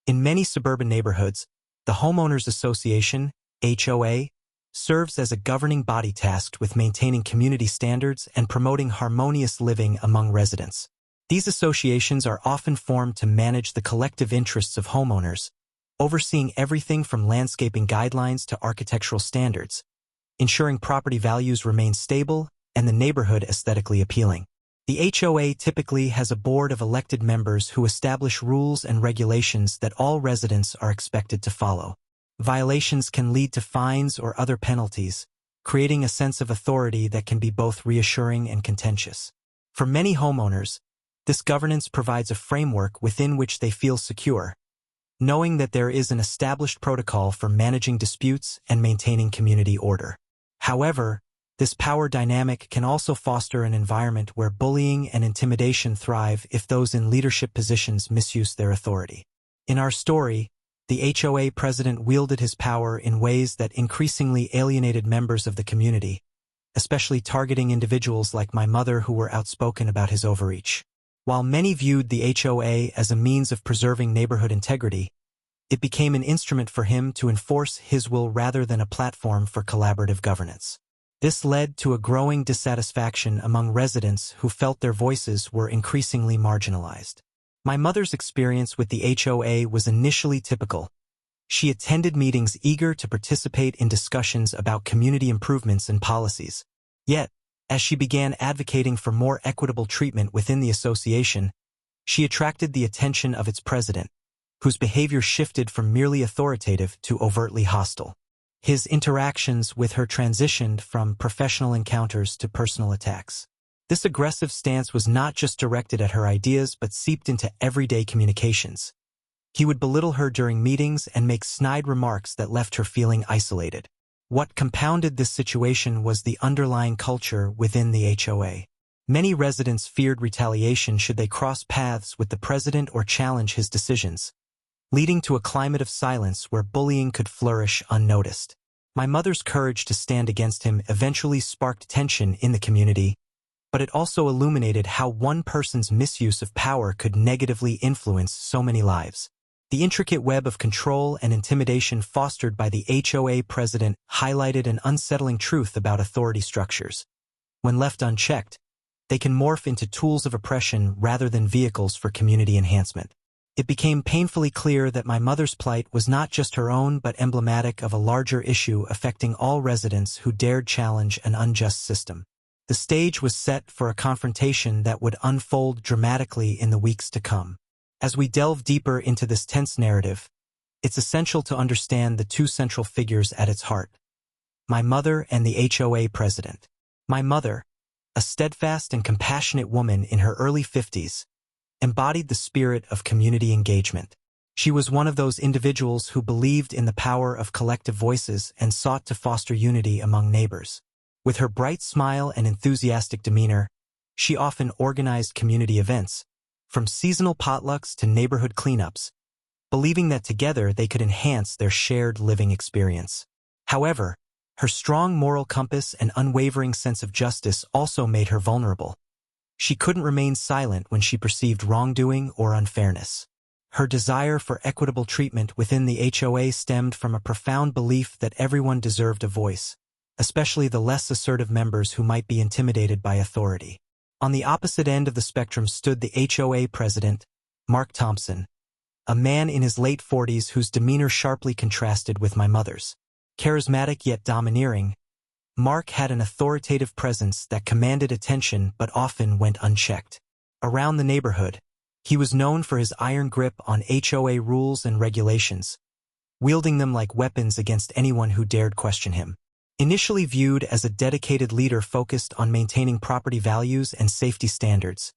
In many suburban neighborhoods, the Homeowners Association, HOA, serves as a governing body tasked with maintaining community standards and promoting harmonious living among residents. These associations are often formed to manage the collective interests of homeowners, overseeing everything from landscaping guidelines to architectural standards, ensuring property values remain stable and the neighborhood aesthetically appealing. The HOA typically has a board of elected members who establish rules and regulations that all residents are expected to follow. Violations can lead to fines or other penalties, creating a sense of authority that can be both reassuring and contentious. For many homeowners, this governance provides a framework within which they feel secure, knowing that there is an established protocol for managing disputes and maintaining community order. However, this power dynamic can also foster an environment where bullying and intimidation thrive if those in leadership positions misuse their authority. In our story, the HOA president wielded his power in ways that increasingly alienated members of the community, especially targeting individuals like my mother who were outspoken about his overreach. While many viewed the HOA as a means of preserving neighborhood integrity, it became an instrument for him to enforce his will rather than a platform for collaborative governance. This led to a growing dissatisfaction among residents who felt their voices were increasingly marginalized. My mother's experience with the HOA was initially typical. She attended meetings eager to participate in discussions about community improvements and policies. Yet, as she began advocating for more equitable treatment within the association, she attracted the attention of its president, whose behavior shifted from merely authoritative to overtly hostile. His interactions with her transitioned from professional encounters to personal attacks. This aggressive stance was not just directed at her ideas but seeped into everyday communications. He would belittle her during meetings and make snide remarks that left her feeling isolated. What compounded this situation was the underlying culture within the HOA. Many residents feared retaliation should they cross paths with the president or challenge his decisions, leading to a climate of silence where bullying could flourish unnoticed. My mother's courage to stand against him eventually sparked tension in the community, but it also illuminated how one person's misuse of power could negatively influence so many lives. The intricate web of control and intimidation fostered by the HOA president highlighted an unsettling truth about authority structures. When left unchecked, they can morph into tools of oppression rather than vehicles for community enhancement. It became painfully clear that my mother's plight was not just her own but emblematic of a larger issue affecting all residents who dared challenge an unjust system. The stage was set for a confrontation that would unfold dramatically in the weeks to come. As we delve deeper into this tense narrative, it's essential to understand the two central figures at its heart: my mother and the HOA president. My mother, a steadfast and compassionate woman in her early 50s, embodied the spirit of community engagement. She was one of those individuals who believed in the power of collective voices and sought to foster unity among neighbors. With her bright smile and enthusiastic demeanor, she often organized community events, from seasonal potlucks to neighborhood cleanups, believing that together they could enhance their shared living experience. However, her strong moral compass and unwavering sense of justice also made her vulnerable. She couldn't remain silent when she perceived wrongdoing or unfairness. Her desire for equitable treatment within the HOA stemmed from a profound belief that everyone deserved a voice, especially the less assertive members who might be intimidated by authority. On the opposite end of the spectrum stood the HOA president, Mark Thompson, a man in his late 40s whose demeanor sharply contrasted with my mother's. Charismatic yet domineering, Mark had an authoritative presence that commanded attention but often went unchecked. Around the neighborhood, he was known for his iron grip on HOA rules and regulations, wielding them like weapons against anyone who dared question him. Initially viewed as a dedicated leader focused on maintaining property values and safety standards,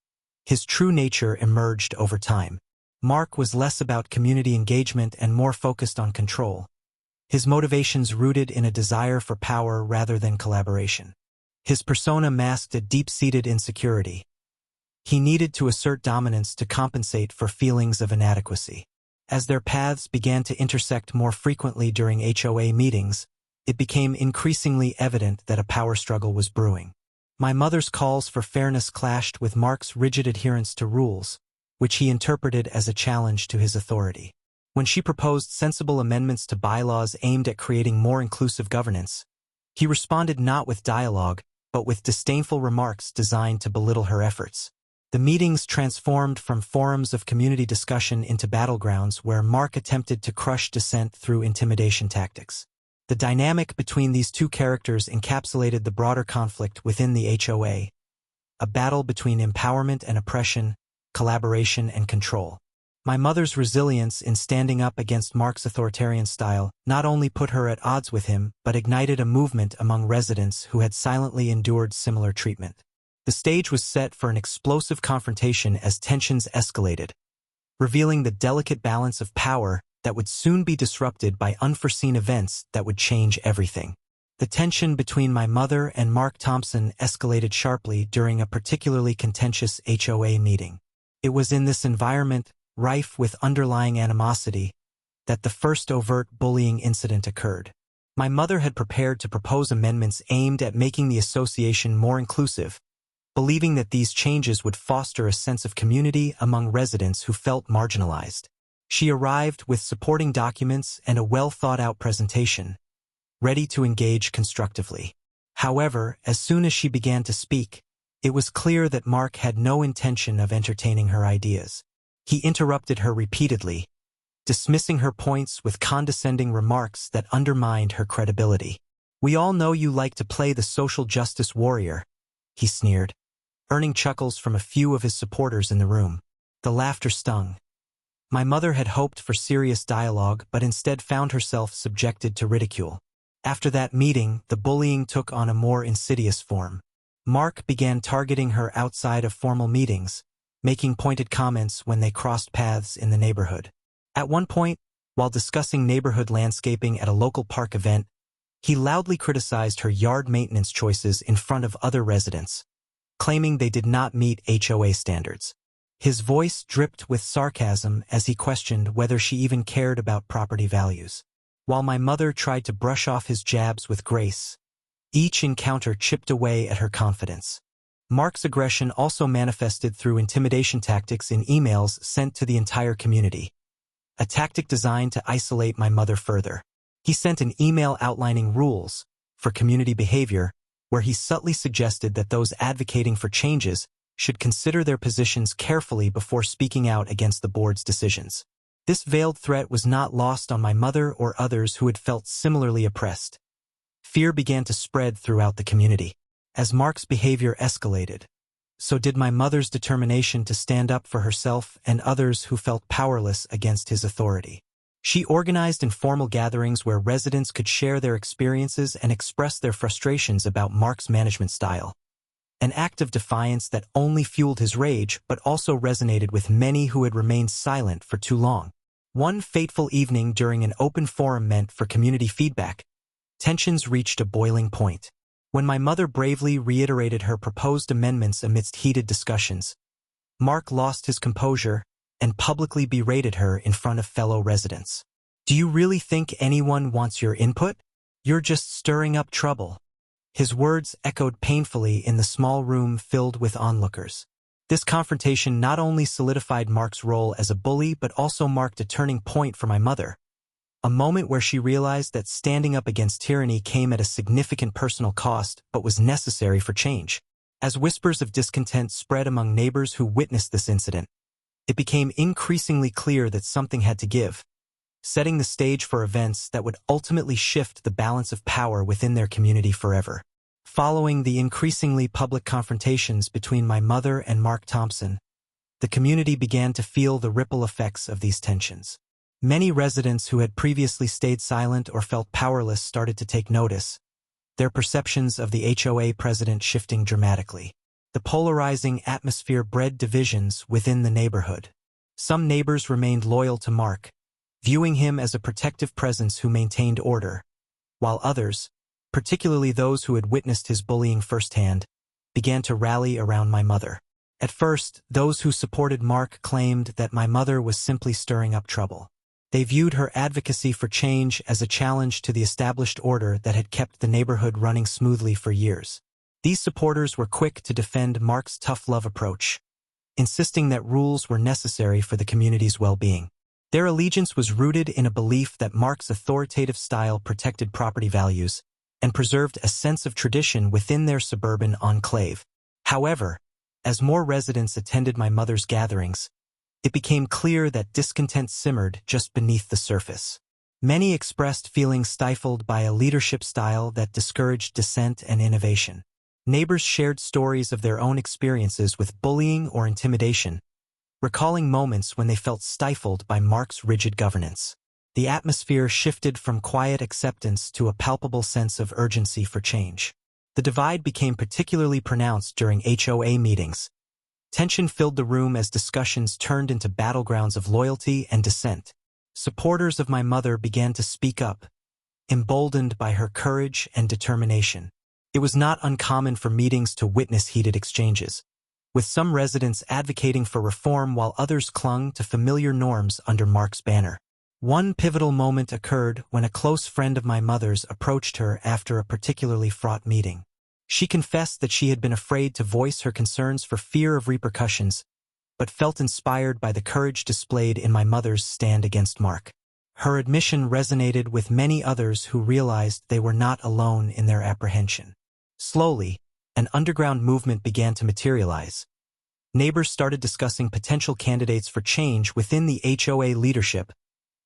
his true nature emerged over time. Mark was less about community engagement and more focused on control, his motivations rooted in a desire for power rather than collaboration. His persona masked a deep-seated insecurity. He needed to assert dominance to compensate for feelings of inadequacy. As their paths began to intersect more frequently during HOA meetings, it became increasingly evident that a power struggle was brewing. My mother's calls for fairness clashed with Mark's rigid adherence to rules, which he interpreted as a challenge to his authority. When she proposed sensible amendments to bylaws aimed at creating more inclusive governance, he responded not with dialogue, but with disdainful remarks designed to belittle her efforts. The meetings transformed from forums of community discussion into battlegrounds where Mark attempted to crush dissent through intimidation tactics. The dynamic between these two characters encapsulated the broader conflict within the HOA, a battle between empowerment and oppression, collaboration and control. My mother's resilience in standing up against Mark's authoritarian style not only put her at odds with him, but ignited a movement among residents who had silently endured similar treatment. The stage was set for an explosive confrontation as tensions escalated, revealing the delicate balance of power that would soon be disrupted by unforeseen events that would change everything. The tension between my mother and Mark Thompson escalated sharply during a particularly contentious HOA meeting. It was in this environment, rife with underlying animosity, that the first overt bullying incident occurred. My mother had prepared to propose amendments aimed at making the association more inclusive, believing that these changes would foster a sense of community among residents who felt marginalized. She arrived with supporting documents and a well-thought-out presentation, ready to engage constructively. However, as soon as she began to speak, it was clear that Mark had no intention of entertaining her ideas. He interrupted her repeatedly, dismissing her points with condescending remarks that undermined her credibility. "We all know you like to play the social justice warrior," he sneered, earning chuckles from a few of his supporters in the room. The laughter stung. My mother had hoped for serious dialogue, but instead found herself subjected to ridicule. After that meeting, the bullying took on a more insidious form. Mark began targeting her outside of formal meetings, making pointed comments when they crossed paths in the neighborhood. At one point, while discussing neighborhood landscaping at a local park event, he loudly criticized her yard maintenance choices in front of other residents, claiming they did not meet HOA standards. His voice dripped with sarcasm as he questioned whether she even cared about property values. While my mother tried to brush off his jabs with grace, each encounter chipped away at her confidence. Mark's aggression also manifested through intimidation tactics in emails sent to the entire community, a tactic designed to isolate my mother further. He sent an email outlining rules for community behavior, where he subtly suggested that those advocating for changes should consider their positions carefully before speaking out against the board's decisions. This veiled threat was not lost on my mother or others who had felt similarly oppressed. Fear began to spread throughout the community. As Mark's behavior escalated, so did my mother's determination to stand up for herself and others who felt powerless against his authority. She organized informal gatherings where residents could share their experiences and express their frustrations about Mark's management style, an act of defiance that only fueled his rage but also resonated with many who had remained silent for too long. One fateful evening during an open forum meant for community feedback, tensions reached a boiling point. When my mother bravely reiterated her proposed amendments amidst heated discussions, Mark lost his composure and publicly berated her in front of fellow residents. "Do you really think anyone wants your input? You're just stirring up trouble." His words echoed painfully in the small room filled with onlookers. This confrontation not only solidified Mark's role as a bully but also marked a turning point for my mother, a moment where she realized that standing up against tyranny came at a significant personal cost but was necessary for change. As whispers of discontent spread among neighbors who witnessed this incident, it became increasingly clear that something had to give, setting the stage for events that would ultimately shift the balance of power within their community forever. Following the increasingly public confrontations between my mother and Mark Thompson, the community began to feel the ripple effects of these tensions. Many residents who had previously stayed silent or felt powerless started to take notice, their perceptions of the HOA president shifting dramatically. The polarizing atmosphere bred divisions within the neighborhood. Some neighbors remained loyal to Mark, viewing him as a protective presence who maintained order, while others, particularly those who had witnessed his bullying firsthand, began to rally around my mother. At first, those who supported Mark claimed that my mother was simply stirring up trouble. They viewed her advocacy for change as a challenge to the established order that had kept the neighborhood running smoothly for years. These supporters were quick to defend Mark's tough love approach, insisting that rules were necessary for the community's well-being. Their allegiance was rooted in a belief that Mark's authoritative style protected property values and preserved a sense of tradition within their suburban enclave. However, as more residents attended my mother's gatherings, it became clear that discontent simmered just beneath the surface. Many expressed feelings stifled by a leadership style that discouraged dissent and innovation. Neighbors shared stories of their own experiences with bullying or intimidation, recalling moments when they felt stifled by Mark's rigid governance. The atmosphere shifted from quiet acceptance to a palpable sense of urgency for change. The divide became particularly pronounced during HOA meetings. Tension filled the room as discussions turned into battlegrounds of loyalty and dissent. Supporters of my mother began to speak up, emboldened by her courage and determination. It was not uncommon for meetings to witness heated exchanges, with some residents advocating for reform while others clung to familiar norms under Mark's banner. One pivotal moment occurred when a close friend of my mother's approached her after a particularly fraught meeting. She confessed that she had been afraid to voice her concerns for fear of repercussions, but felt inspired by the courage displayed in my mother's stand against Mark. Her admission resonated with many others who realized they were not alone in their apprehension. Slowly, an underground movement began to materialize. Neighbors started discussing potential candidates for change within the HOA leadership,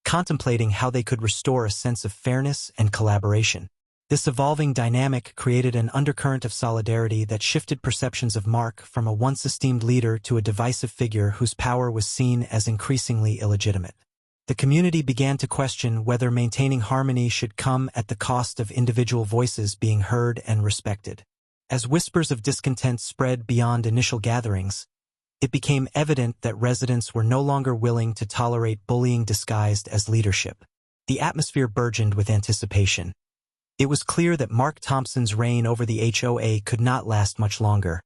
contemplating how they could restore a sense of fairness and collaboration. This evolving dynamic created an undercurrent of solidarity that shifted perceptions of Mark from a once esteemed leader to a divisive figure whose power was seen as increasingly illegitimate. The community began to question whether maintaining harmony should come at the cost of individual voices being heard and respected. As whispers of discontent spread beyond initial gatherings, it became evident that residents were no longer willing to tolerate bullying disguised as leadership. The atmosphere burgeoned with anticipation. It was clear that Mark Thompson's reign over the HOA could not last much longer,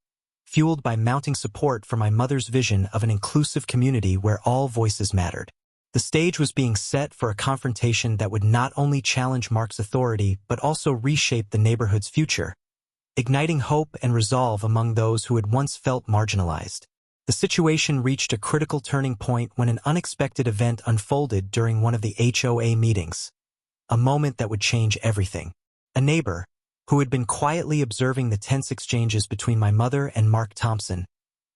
fueled by mounting support for my mother's vision of an inclusive community where all voices mattered. The stage was being set for a confrontation that would not only challenge Mark's authority but also reshape the neighborhood's future, igniting hope and resolve among those who had once felt marginalized. The situation reached a critical turning point when an unexpected event unfolded during one of the HOA meetings, a moment that would change everything. A neighbor, who had been quietly observing the tense exchanges between my mother and Mark Thompson,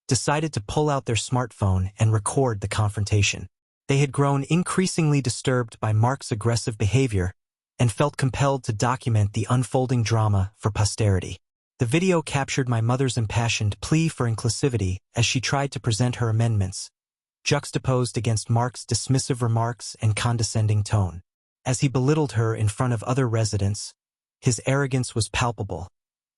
decided to pull out their smartphone and record the confrontation. They had grown increasingly disturbed by Mark's aggressive behavior and felt compelled to document the unfolding drama for posterity. The video captured my mother's impassioned plea for inclusivity as she tried to present her amendments, juxtaposed against Mark's dismissive remarks and condescending tone. As he belittled her in front of other residents, his arrogance was palpable,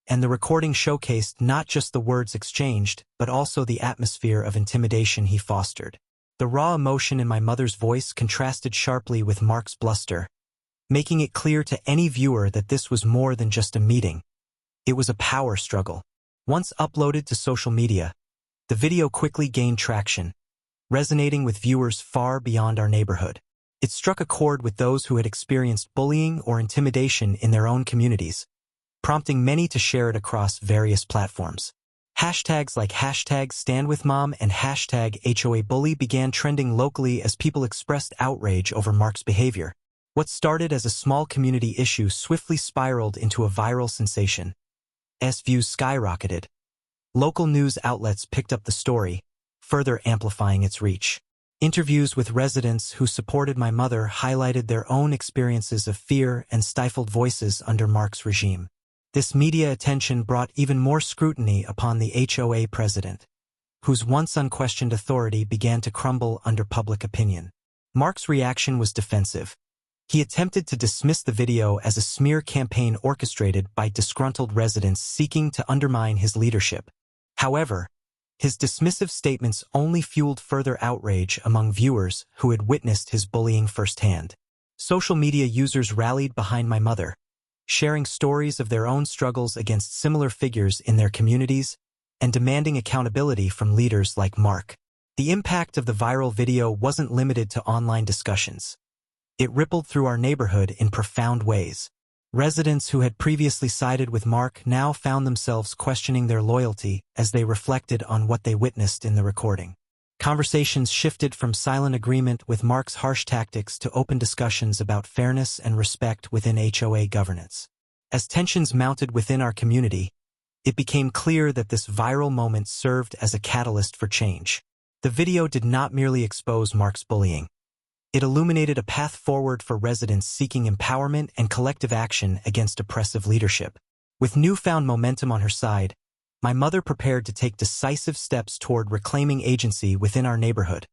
and the recording showcased not just the words exchanged, but also the atmosphere of intimidation he fostered. The raw emotion in my mother's voice contrasted sharply with Mark's bluster, making it clear to any viewer that this was more than just a meeting. It was a power struggle. Once uploaded to social media, the video quickly gained traction, resonating with viewers far beyond our neighborhood. It struck a chord with those who had experienced bullying or intimidation in their own communities, prompting many to share it across various platforms. Hashtags like #StandWithMom and #HOABully began trending locally as people expressed outrage over Mark's behavior. What started as a small community issue swiftly spiraled into a viral sensation. Views skyrocketed. Local news outlets picked up the story, further amplifying its reach. Interviews with residents who supported my mother highlighted their own experiences of fear and stifled voices under Mark's regime. This media attention brought even more scrutiny upon the HOA president, whose once unquestioned authority began to crumble under public opinion. Mark's reaction was defensive. He attempted to dismiss the video as a smear campaign orchestrated by disgruntled residents seeking to undermine his leadership. However, his dismissive statements only fueled further outrage among viewers who had witnessed his bullying firsthand. Social media users rallied behind my mother, sharing stories of their own struggles against similar figures in their communities and demanding accountability from leaders like Mark. The impact of the viral video wasn't limited to online discussions. It rippled through our neighborhood in profound ways. Residents who had previously sided with Mark now found themselves questioning their loyalty as they reflected on what they witnessed in the recording. Conversations shifted from silent agreement with Mark's harsh tactics to open discussions about fairness and respect within HOA governance. As tensions mounted within our community, it became clear that this viral moment served as a catalyst for change. The video did not merely expose Mark's bullying. It illuminated a path forward for residents seeking empowerment and collective action against oppressive leadership. With newfound momentum on her side, my mother prepared to take decisive steps toward reclaiming agency within our neighborhood.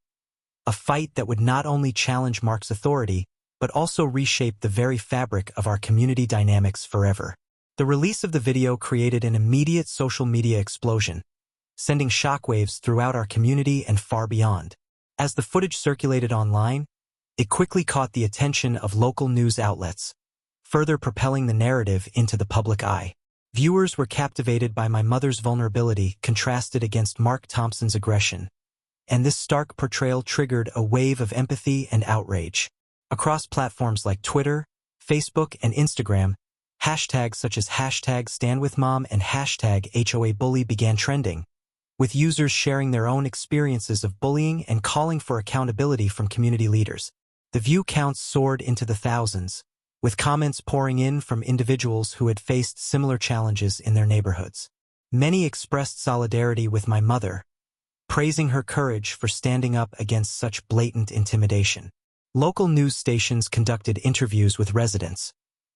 A fight that would not only challenge Mark's authority, but also reshape the very fabric of our community dynamics forever. The release of the video created an immediate social media explosion, sending shockwaves throughout our community and far beyond. As the footage circulated online, it quickly caught the attention of local news outlets, further propelling the narrative into the public eye. Viewers were captivated by my mother's vulnerability contrasted against Mark Thompson's aggression, and this stark portrayal triggered a wave of empathy and outrage. Across platforms like Twitter, Facebook, and Instagram, hashtags such as #StandWithMom and #HOABully began trending, with users sharing their own experiences of bullying and calling for accountability from community leaders. The view counts soared into the thousands, with comments pouring in from individuals who had faced similar challenges in their neighborhoods. Many expressed solidarity with my mother, praising her courage for standing up against such blatant intimidation. Local news stations conducted interviews with residents,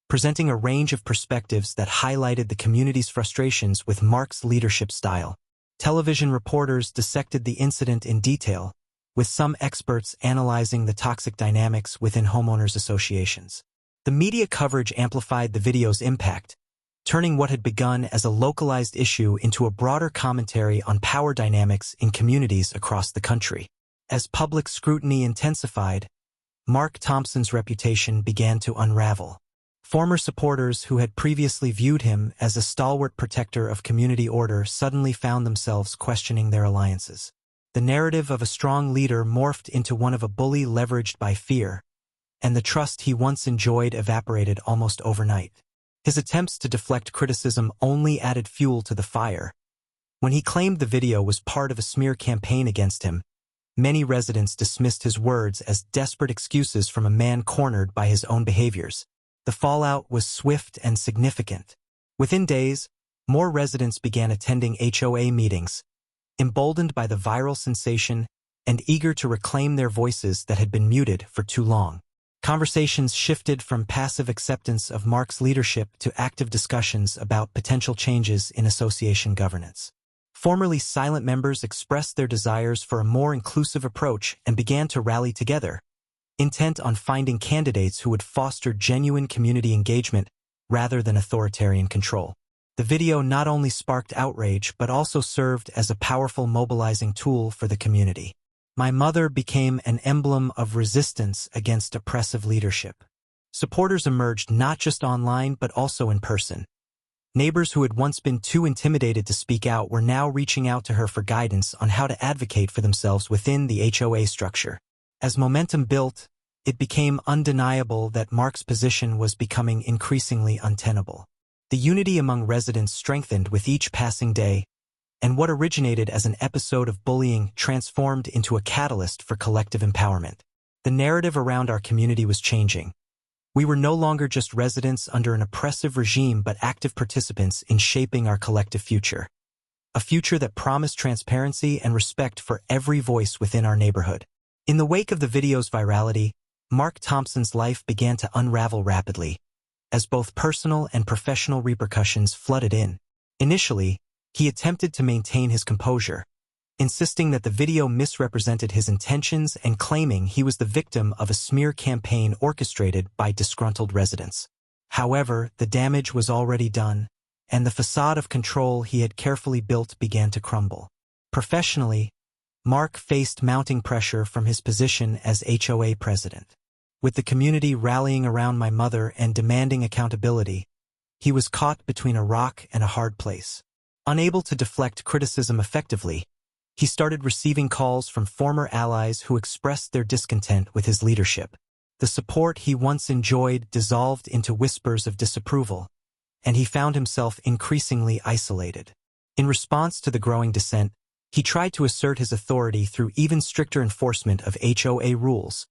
presenting a range of perspectives that highlighted the community's frustrations with Mark's leadership style. Television reporters dissected the incident in detail, with some experts analyzing the toxic dynamics within homeowners associations. The media coverage amplified the video's impact, turning what had begun as a localized issue into a broader commentary on power dynamics in communities across the country. As public scrutiny intensified, Mark Thompson's reputation began to unravel. Former supporters who had previously viewed him as a stalwart protector of community order suddenly found themselves questioning their alliances. The narrative of a strong leader morphed into one of a bully leveraged by fear, and the trust he once enjoyed evaporated almost overnight. His attempts to deflect criticism only added fuel to the fire. When he claimed the video was part of a smear campaign against him, many residents dismissed his words as desperate excuses from a man cornered by his own behaviors. The fallout was swift and significant. Within days, more residents began attending HOA meetings, emboldened by the viral sensation and eager to reclaim their voices that had been muted for too long. Conversations shifted from passive acceptance of Mark's leadership to active discussions about potential changes in association governance. Formerly silent members expressed their desires for a more inclusive approach and began to rally together, intent on finding candidates who would foster genuine community engagement rather than authoritarian control. The video not only sparked outrage but also served as a powerful mobilizing tool for the community. My mother became an emblem of resistance against oppressive leadership. Supporters emerged not just online but also in person. Neighbors who had once been too intimidated to speak out were now reaching out to her for guidance on how to advocate for themselves within the HOA structure. As momentum built, it became undeniable that Mark's position was becoming increasingly untenable. The unity among residents strengthened with each passing day, and what originated as an episode of bullying transformed into a catalyst for collective empowerment. The narrative around our community was changing. We were no longer just residents under an oppressive regime but active participants in shaping our collective future. A future that promised transparency and respect for every voice within our neighborhood. In the wake of the video's virality, Mark Thompson's life began to unravel rapidly, as both personal and professional repercussions flooded in. Initially, he attempted to maintain his composure, insisting that the video misrepresented his intentions and claiming he was the victim of a smear campaign orchestrated by disgruntled residents. However, the damage was already done, and the facade of control he had carefully built began to crumble. Professionally, Mark faced mounting pressure from his position as HOA president. With the community rallying around my mother and demanding accountability, he was caught between a rock and a hard place. Unable to deflect criticism effectively, he started receiving calls from former allies who expressed their discontent with his leadership. The support he once enjoyed dissolved into whispers of disapproval, and he found himself increasingly isolated. In response to the growing dissent, He tried to assert his authority through even stricter enforcement of HOA rules,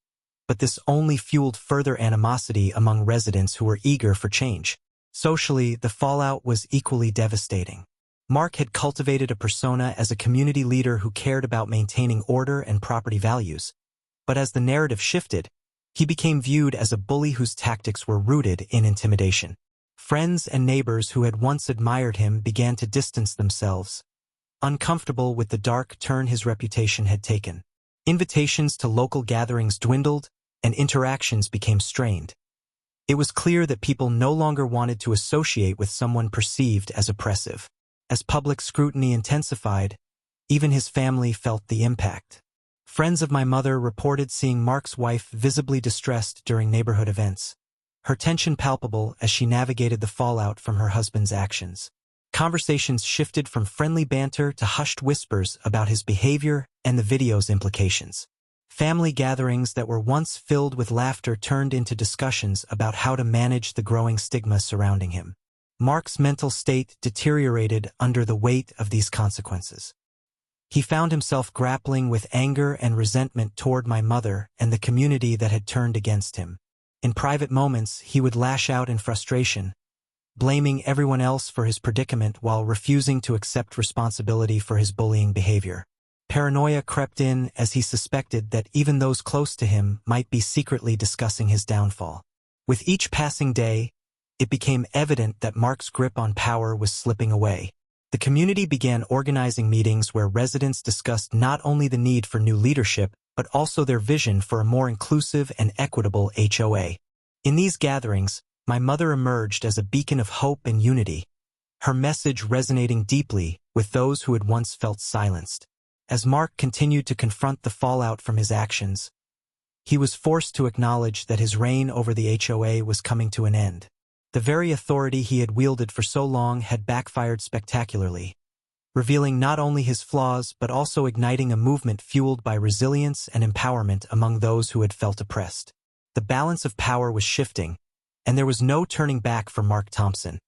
but this only fueled further animosity among residents who were eager for change. Socially, the fallout was equally devastating. Mark had cultivated a persona as a community leader who cared about maintaining order and property values, but as the narrative shifted, he became viewed as a bully whose tactics were rooted in intimidation. Friends and neighbors who had once admired him began to distance themselves, uncomfortable with the dark turn his reputation had taken. Invitations to local gatherings dwindled, and interactions became strained. It was clear that people no longer wanted to associate with someone perceived as oppressive. As public scrutiny intensified, even his family felt the impact. Friends of my mother reported seeing Mark's wife visibly distressed during neighborhood events, her tension palpable as she navigated the fallout from her husband's actions. Conversations shifted from friendly banter to hushed whispers about his behavior and the video's implications. Family gatherings that were once filled with laughter turned into discussions about how to manage the growing stigma surrounding him. Mark's mental state deteriorated under the weight of these consequences. He found himself grappling with anger and resentment toward my mother and the community that had turned against him. In private moments, he would lash out in frustration, blaming everyone else for his predicament while refusing to accept responsibility for his bullying behavior. Paranoia crept in as he suspected that even those close to him might be secretly discussing his downfall. With each passing day, it became evident that Mark's grip on power was slipping away. The community began organizing meetings where residents discussed not only the need for new leadership, but also their vision for a more inclusive and equitable HOA. In these gatherings, my mother emerged as a beacon of hope and unity, her message resonating deeply with those who had once felt silenced. As Mark continued to confront the fallout from his actions, he was forced to acknowledge that his reign over the HOA was coming to an end. The very authority he had wielded for so long had backfired spectacularly, revealing not only his flaws but also igniting a movement fueled by resilience and empowerment among those who had felt oppressed. The balance of power was shifting, and there was no turning back for Mark Thompson.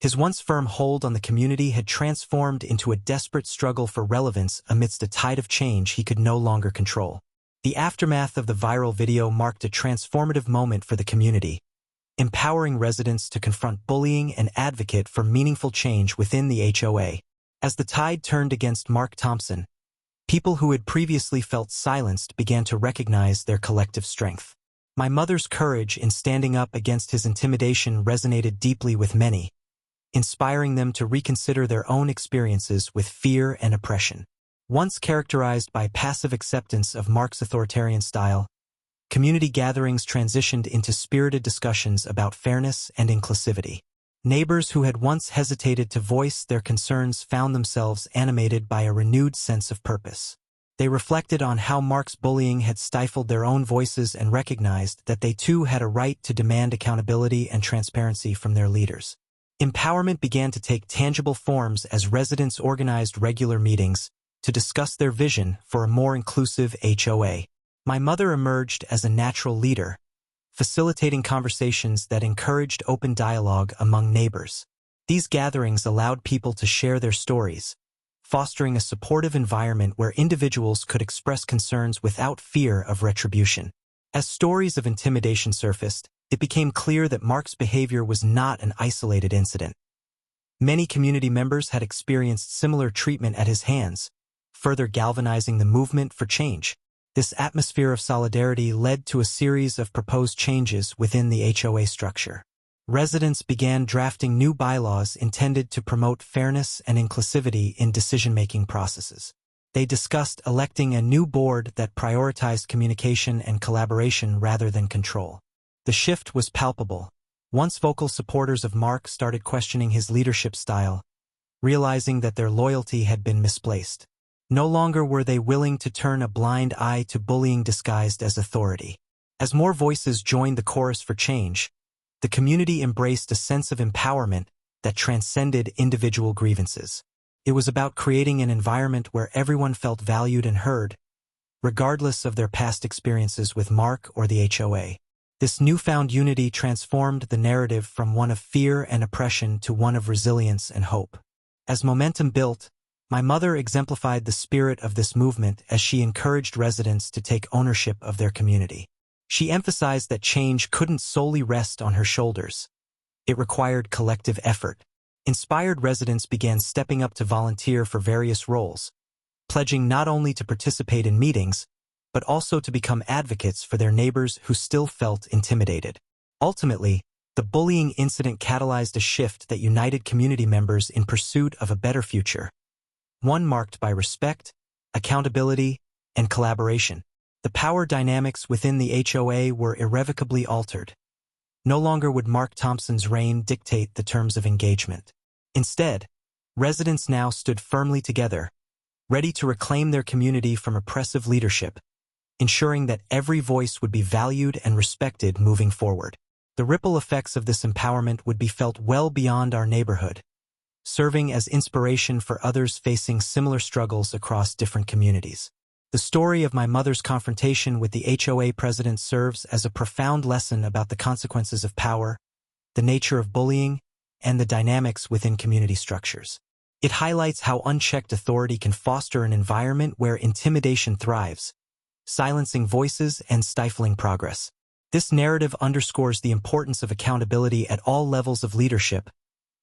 His once firm hold on the community had transformed into a desperate struggle for relevance amidst a tide of change he could no longer control. The aftermath of the viral video marked a transformative moment for the community, empowering residents to confront bullying and advocate for meaningful change within the HOA. As the tide turned against Mark Thompson, people who had previously felt silenced began to recognize their collective strength. My mother's courage in standing up against his intimidation resonated deeply with many, inspiring them to reconsider their own experiences with fear and oppression. Once characterized by passive acceptance of Mark's authoritarian style, community gatherings transitioned into spirited discussions about fairness and inclusivity. Neighbors who had once hesitated to voice their concerns found themselves animated by a renewed sense of purpose. They reflected on how Mark's bullying had stifled their own voices and recognized that they too had a right to demand accountability and transparency from their leaders. Empowerment began to take tangible forms as residents organized regular meetings to discuss their vision for a more inclusive HOA. My mother emerged as a natural leader, facilitating conversations that encouraged open dialogue among neighbors. These gatherings allowed people to share their stories, fostering a supportive environment where individuals could express concerns without fear of retribution. As stories of intimidation surfaced, it became clear that Mark's behavior was not an isolated incident. Many community members had experienced similar treatment at his hands, further galvanizing the movement for change. This atmosphere of solidarity led to a series of proposed changes within the HOA structure. Residents began drafting new bylaws intended to promote fairness and inclusivity in decision-making processes. They discussed electing a new board that prioritized communication and collaboration rather than control. The shift was palpable. Once vocal supporters of Mark started questioning his leadership style, realizing that their loyalty had been misplaced. No longer were they willing to turn a blind eye to bullying disguised as authority. As more voices joined the chorus for change, the community embraced a sense of empowerment that transcended individual grievances. It was about creating an environment where everyone felt valued and heard, regardless of their past experiences with Mark or the HOA. This newfound unity transformed the narrative from one of fear and oppression to one of resilience and hope. As momentum built, My mother exemplified the spirit of this movement as she encouraged residents to take ownership of their community. She emphasized that change couldn't solely rest on her shoulders. It required collective effort. Inspired residents began stepping up to volunteer for various roles, pledging not only to participate in meetings, but also to become advocates for their neighbors who still felt intimidated. Ultimately, the bullying incident catalyzed a shift that united community members in pursuit of a better future, one marked by respect, accountability, and collaboration. The power dynamics within the HOA were irrevocably altered. No longer would Mark Thompson's reign dictate the terms of engagement. Instead, residents now stood firmly together, ready to reclaim their community from oppressive leadership, ensuring that every voice would be valued and respected moving forward. The ripple effects of this empowerment would be felt well beyond our neighborhood, serving as inspiration for others facing similar struggles across different communities. The story of my mother's confrontation with the HOA president serves as a profound lesson about the consequences of power, the nature of bullying, and the dynamics within community structures. It highlights how unchecked authority can foster an environment where intimidation thrives, silencing voices and stifling progress. This narrative underscores the importance of accountability at all levels of leadership,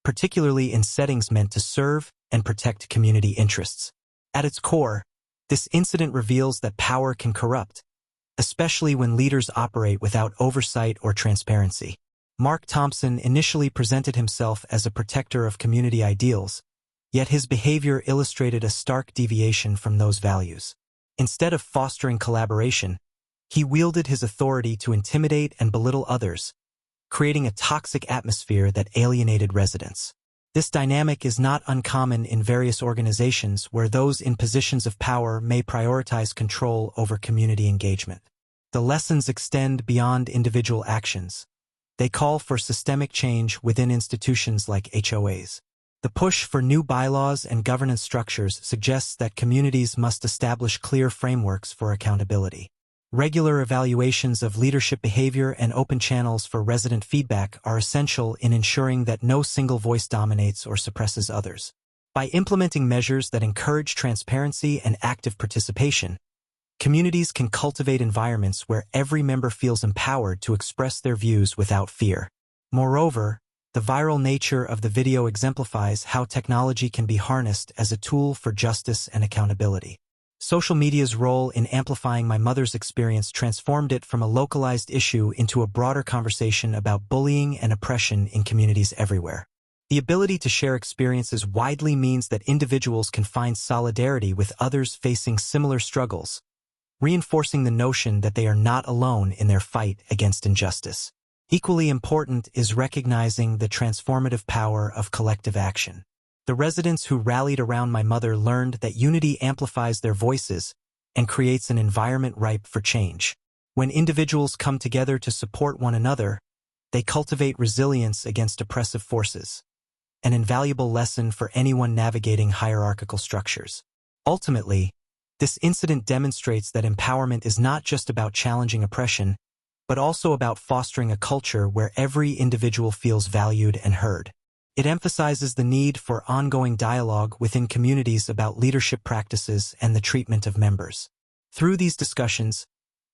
particularly in settings meant to serve and protect community interests. At its core, this incident reveals that power can corrupt, especially when leaders operate without oversight or transparency. Mark Thompson initially presented himself as a protector of community ideals, yet his behavior illustrated a stark deviation from those values. Instead of fostering collaboration, he wielded his authority to intimidate and belittle others, creating a toxic atmosphere that alienated residents. This dynamic is not uncommon in various organizations where those in positions of power may prioritize control over community engagement. The lessons extend beyond individual actions. They call for systemic change within institutions like HOAs. The push for new bylaws and governance structures suggests that communities must establish clear frameworks for accountability. Regular evaluations of leadership behavior and open channels for resident feedback are essential in ensuring that no single voice dominates or suppresses others. By implementing measures that encourage transparency and active participation, communities can cultivate environments where every member feels empowered to express their views without fear. Moreover, the viral nature of the video exemplifies how technology can be harnessed as a tool for justice and accountability. Social media's role in amplifying my mother's experience transformed it from a localized issue into a broader conversation about bullying and oppression in communities everywhere. The ability to share experiences widely means that individuals can find solidarity with others facing similar struggles, reinforcing the notion that they are not alone in their fight against injustice. Equally important is recognizing the transformative power of collective action. The residents who rallied around my mother learned that unity amplifies their voices and creates an environment ripe for change. When individuals come together to support one another, they cultivate resilience against oppressive forces, an invaluable lesson for anyone navigating hierarchical structures. Ultimately, this incident demonstrates that empowerment is not just about challenging oppression, but also about fostering a culture where every individual feels valued and heard. It emphasizes the need for ongoing dialogue within communities about leadership practices and the treatment of members. Through these discussions,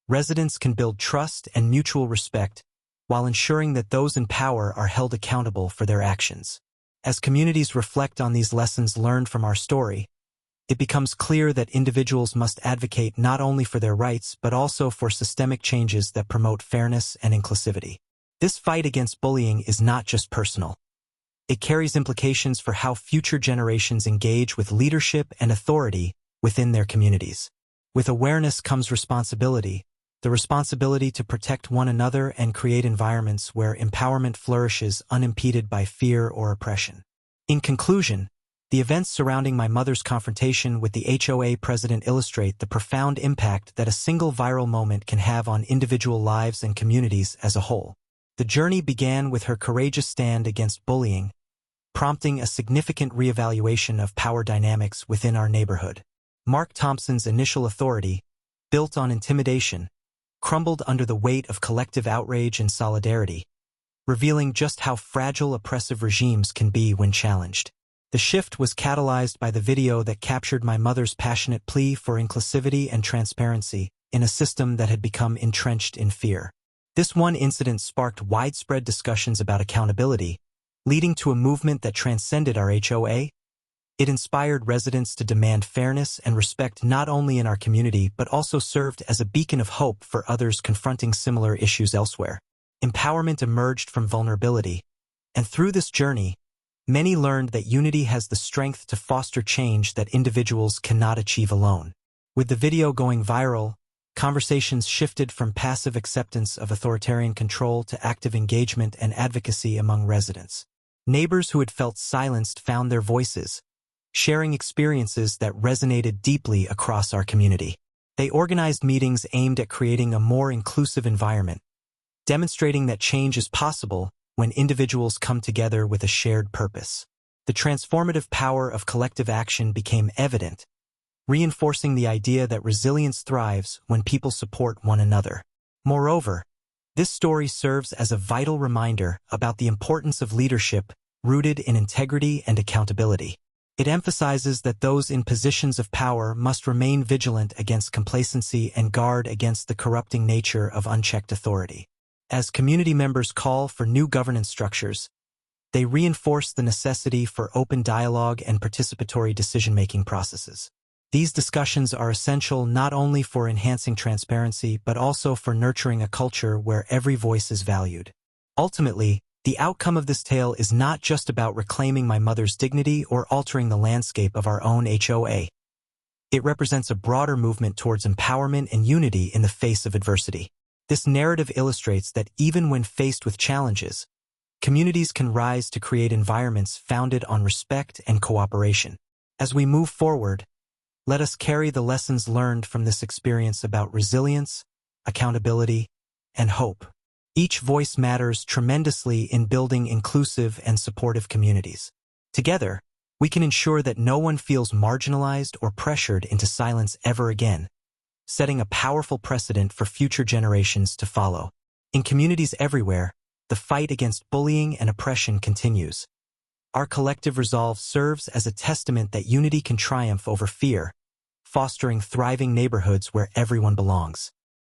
residents can build trust and mutual respect while ensuring that those in power are held accountable for their actions. As communities reflect on these lessons learned from our story, it becomes clear that individuals must advocate not only for their rights but also for systemic changes that promote fairness and inclusivity. This fight against bullying is not just personal. It carries implications for how future generations engage with leadership and authority within their communities. With awareness comes responsibility, the responsibility to protect one another and create environments where empowerment flourishes unimpeded by fear or oppression. In conclusion, the events surrounding my mother's confrontation with the HOA president illustrate the profound impact that a single viral moment can have on individual lives and communities as a whole. The journey began with her courageous stand against bullying, prompting a significant reevaluation of power dynamics within our neighborhood. Mark Thompson's initial authority, built on intimidation, crumbled under the weight of collective outrage and solidarity, revealing just how fragile oppressive regimes can be when challenged. The shift was catalyzed by the video that captured my mother's passionate plea for inclusivity and transparency in a system that had become entrenched in fear. This one incident sparked widespread discussions about accountability, leading to a movement that transcended our HOA. It inspired residents to demand fairness and respect not only in our community but also served as a beacon of hope for others confronting similar issues elsewhere. Empowerment emerged from vulnerability, and through this journey, many learned that unity has the strength to foster change that individuals cannot achieve alone. With the video going viral, conversations shifted from passive acceptance of authoritarian control to active engagement and advocacy among residents. Neighbors who had felt silenced found their voices, sharing experiences that resonated deeply across our community. They organized meetings aimed at creating a more inclusive environment, demonstrating that change is possible when individuals come together with a shared purpose. The transformative power of collective action became evident, reinforcing the idea that resilience thrives when people support one another. Moreover, this story serves as a vital reminder about the importance of leadership rooted in integrity and accountability. It emphasizes that those in positions of power must remain vigilant against complacency and guard against the corrupting nature of unchecked authority. As community members call for new governance structures, they reinforce the necessity for open dialogue and participatory decision-making processes. These discussions are essential not only for enhancing transparency but also for nurturing a culture where every voice is valued. Ultimately, the outcome of this tale is not just about reclaiming my mother's dignity or altering the landscape of our own HOA. It represents a broader movement towards empowerment and unity in the face of adversity. This narrative illustrates that even when faced with challenges, communities can rise to create environments founded on respect and cooperation. As we move forward, let us carry the lessons learned from this experience about resilience, accountability, and hope. Each voice matters tremendously in building inclusive and supportive communities. Together, we can ensure that no one feels marginalized or pressured into silence ever again, setting a powerful precedent for future generations to follow. In communities everywhere, the fight against bullying and oppression continues. Our collective resolve serves as a testament that unity can triumph over fear, fostering thriving neighborhoods where everyone belongs.